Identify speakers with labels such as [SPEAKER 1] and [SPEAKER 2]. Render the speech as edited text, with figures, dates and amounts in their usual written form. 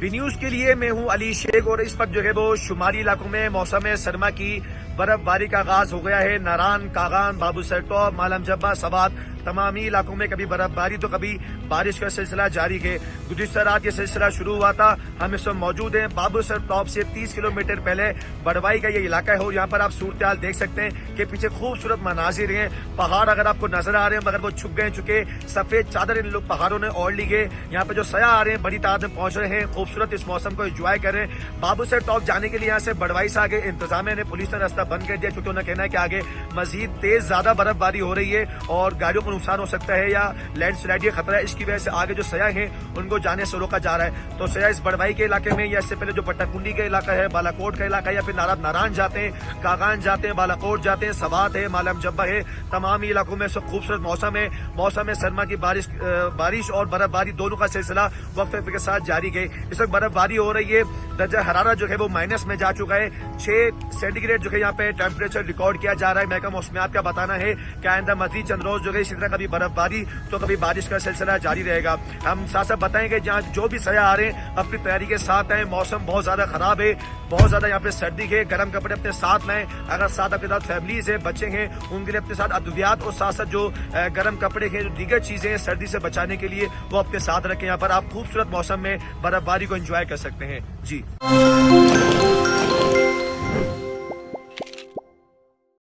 [SPEAKER 1] B news के लिए मैं हूं अली शेख और इस वक्त जो है वो शुमारी इलाकों में मौसम सरमा की बर्फबारी का आगाज हो गया है। नारान, कागान, बाबू सरटॉप, मालम जब्बा, सवात तमाम ही इलाकों में कभी बर्फबारी तो कभी बारिश का सिलसिला जारी है। गुज़िश्ता रात ये सिलसिला शुरू हुआ था। हम इस वक्त मौजूद हैं बाबू सर टॉप से 30 किलोमीटर पहले बड़वाई का ये इलाका है और यहाँ पर आप सूरत हाल देख सकते हैं कि पीछे खूबसूरत मनाजिर हैं। पहाड़ अगर आपको नजर आ रहे हैं मगर वो छुप गए चुके, सफेद चादर इन लोग पहाड़ों ने ओढ़ ली है। यहाँ पे जो सयाह आ रहे हैं बड़ी तादाद में पहुंच रहे हैं, खूबसूरत इस मौसम को एंजॉय कर रहे हैं। बाबू सर टॉप जाने के लिए यहाँ से बड़वाई से आगे इंतजामिया ने, पुलिस ने रास्ता बंद कर दिया क्योंकि उन्होंने कहना है कि आगे मजीद तेज ज्यादा बर्फबारी हो रही है और गाड़ियों को नुकसान हो सकता है या लैंडस्लाइड का खतरा है। इसकी वजह से आगे जो सयाह हैं उनको जाने से रोका जा रहा है। तो सयाह इस बड़वाई के इलाके में या इससे पहले जो पट्टाकुंडी का इलाका है, बालाकोट का इलाका है या फिर नारायण जाते हैं, कागान जाते हैं, बालाकोट जाते हैं, सवात है, मालम जब्बा है, तमाम ही इलाकों में सब खूबसूरत मौसम है। मौसम सरमा की बारिश और बर्फबारी दोनों का सिलसिला वक्त के साथ जारी है। इस वक्त बर्फबारी हो रही है। दर्जा हरारा जो है वो माइनस में जा चुका है। 6 सेंटीग्रेड जो है यहाँ पे टेम्परेचर रिकॉर्ड किया जा रहा है। महकमा मौसमियात का बताना है कि आइंदा मजीद चंद रोज जो है इसी तरह कभी बर्फबारी तो कभी बारिश का सिलसिला जारी रहेगा। हम साथ साथ बताएंगे जहाँ जो भी सयाह आ रहे हैं अपनी तैयारी के साथ आए। मौसम बहुत ज्यादा खराब है, बहुत ज्यादा यहाँ पे सर्दी है। गर्म कपड़े अपने साथ लाएं। अगर साथ अपने साथ फैमिलीज है, बच्चे हैं, उनके लिए अपने साथ अद्वियात और साथ साथ जो गर्म कपड़े हैं, जो दीगर चीजें हैं सर्दी से बचाने के लिए वो अपने साथ रखें। यहाँ पर आप खूबसूरत मौसम में बर्फबारी को एंजॉय कर सकते हैं। जी।